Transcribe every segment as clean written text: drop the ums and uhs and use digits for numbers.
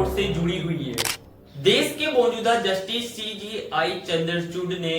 Court से जुड़ी हुई है। देश के मौजूदा जस्टिस सीजीआई चंद्रचूड़ ने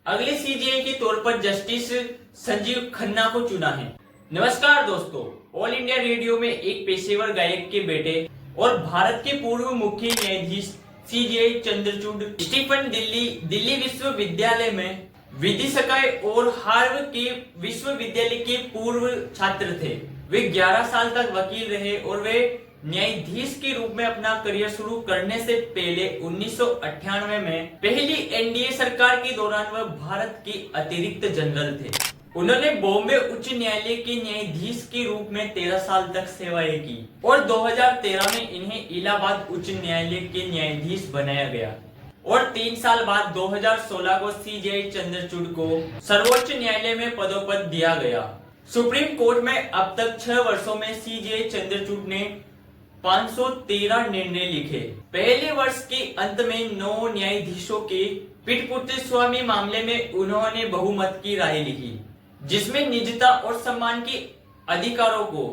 अगले सीजीआई के तौर पर जस्टिस संजीव खन्ना को चुना है। नमस्कार दोस्तों, ऑल इंडिया रेडियो में एक पेशेवर गायक के बेटे और भारत के पूर्व मुख्य न्यायाधीश सीजीआई चंद्रचूड़ स्टीफन दिल्ली विश्वविद्यालय में विधिशकाय और हार्वर्ड के विश्वविद्यालय के पूर्व छात्र थे। वे 11 साल तक वकील रहे और वे न्यायाधीश के रूप में अपना करियर शुरू करने से पहले 1998 में पहली एनडीए सरकार के दौरान वह भारत के अतिरिक्त जनरल थे। उन्होंने बॉम्बे उच्च न्यायालय के न्यायाधीश के रूप में 13 साल तक सेवाएं की और 2013 में इन्हें इलाहाबाद उच्च न्यायालय के न्यायाधीश बनाया गया और 3 साल बाद 2016 को सीजीआई चंद्रचूड़ को सर्वोच्च न्यायालय में पदोन्नत दिया गया। सुप्रीम कोर्ट में अब तक 6 वर्षों में सीजीआई चंद्रचूड़ ने 513 निर्णय लिखे। पहले वर्ष के अंत में 9 न्यायाधीशों के पिटपुत्र स्वामी मामले में उन्होंने बहुमत की राय लिखी, जिसमें निजता और सम्मान के अधिकारों को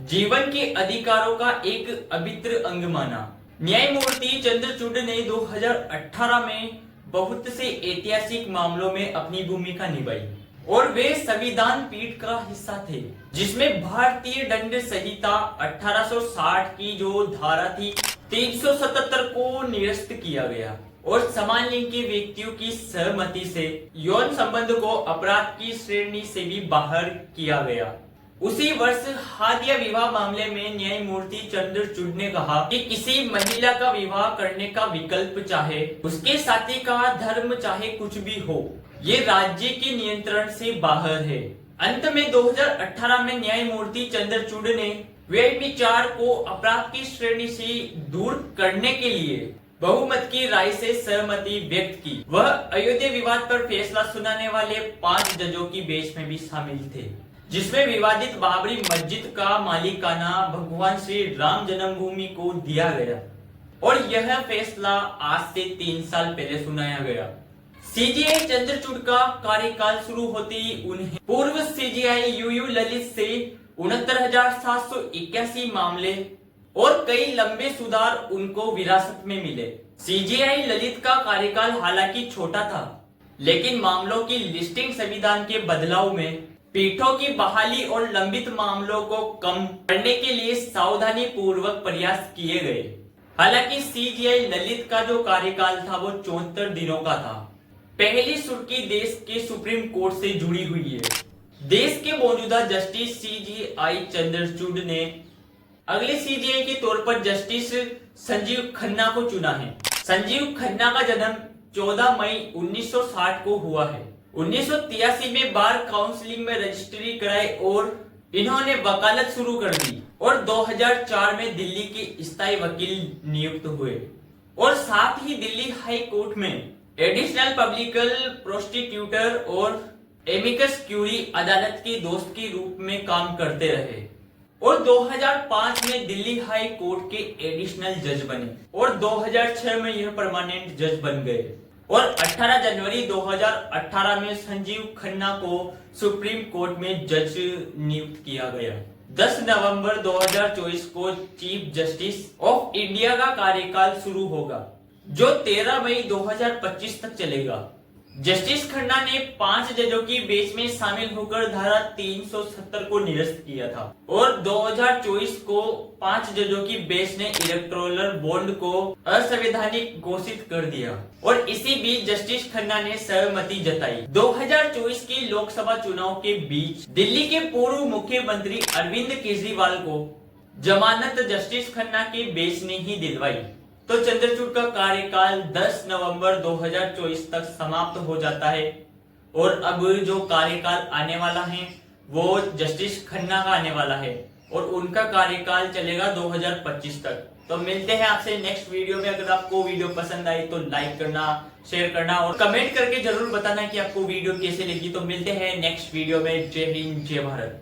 जीवन के अधिकारों का एक अभिन्न अंग माना। न्यायमूर्ति चंद्रचूड़ ने 2018 में बहुत से ऐतिहासिक मामलों में अपनी भूमिका निभाई और वे संविधान पीठ का हिस्सा थे, जिसमें भारतीय दंड संहिता 1860 की जो धारा थी 377 को निरस्त किया गया और समान लिंग के व्यक्तियों की सहमति से यौन संबंध को अपराध की श्रेणी से भी बाहर किया गया। उसी वर्ष हादिया विवाह मामले में न्यायमूर्ति चंद्रचूड़ ने कहा कि किसी महिला का विवाह करने का विकल्प, चाहे उसके साथी का धर्म चाहे कुछ भी हो, ये राज्य के नियंत्रण से बाहर है। अंत में 2018 में न्यायमूर्ति चंद्रचूड़ ने व्यभिचार को अपराध की श्रेणी से दूर करने के लिए बहुमत की राय से सहमति व्यक्त की। वह अयोध्या विवाद पर फैसला सुनाने वाले 5 जजों की बेंच में भी शामिल थे, जिसमें विवादित बाबरी मस्जिद का मालिकाना भगवान श्री राम जन्मभूमि को दिया गया और यह फैसला आज से 3 साल पहले सुनाया गया। सीजीआई चंद्रचूड़ का कार्यकाल शुरू होते ही उन्हें पूर्व सीजीआई यूयू ललित से 69,781 मामले और कई लंबे सुधार उनको विरासत में मिले। सीजीआई ललित का कार्यकाल हालांकि छोटा था, लेकिन मामलों की लिस्टिंग संविधान के बदलाव में पीठों की बहाली और लंबित मामलों को कम करने के लिए सावधानी पूर्वक प्रयास किए गए। हालांकि सीजीआई ललित का जो कार्यकाल था वो 74 दिनों का था। पहली सुर्खी देश के सुप्रीम कोर्ट से जुड़ी हुई है। देश के मौजूदा जस्टिस सीजीआई चंद्रचूड़ ने अगले सीजीआई के तौर पर जस्टिस संजीव खन्ना को चुना है। संजीव खन्ना का जन्म 14 मई 1960 को हुआ है। 1983 में बार काउंसिलिंग में रजिस्ट्री कराई और इन्होंने वकालत शुरू कर दी और 2004 में दिल्ली के स्थायी वकील नियुक्त हुए और साथ ही दिल्ली हाई कोर्ट में एडिशनल पब्लिक प्रोसिक्यूटर और एमिकस क्यूरी अदालत के दोस्त के रूप में काम करते रहे और 2005 में दिल्ली हाई कोर्ट के एडिशनल जज बने और 2006 में यह परमानेंट जज बन गए और 18 जनवरी 2018 में संजीव खन्ना को सुप्रीम कोर्ट में जज नियुक्त किया गया। 10 नवंबर 2024 को चीफ जस्टिस ऑफ इंडिया का कार्यकाल शुरू होगा, जो 13 मई 2025 तक चलेगा। जस्टिस खन्ना ने 5 जजों की बेंच में शामिल होकर धारा 370 को निरस्त किया था और 2024 को 5 जजों की बेंच ने इलेक्टोरल बॉन्ड को असंवैधानिक घोषित कर दिया और इसी बीच जस्टिस खन्ना ने सहमति जताई। 2024 के लोकसभा चुनाव के बीच दिल्ली के पूर्व मुख्यमंत्री अरविंद केजरीवाल को जमानत जस्टिस खन्ना के बेंच ने ही दिलवाई, तो चंद्रचूड़ का कार्यकाल 10 नवंबर 2024 तक समाप्त हो जाता है और अब जो कार्यकाल आने वाला है वो जस्टिस खन्ना का आने वाला है और उनका कार्यकाल चलेगा 2025 तक। तो मिलते हैं आपसे नेक्स्ट वीडियो में। अगर आपको वीडियो पसंद आई तो लाइक करना, शेयर करना और कमेंट करके जरूर बताना कि आपको वीडियो कैसे लगी। तो मिलते हैं नेक्स्ट वीडियो में। जय हिंद, जय भारत।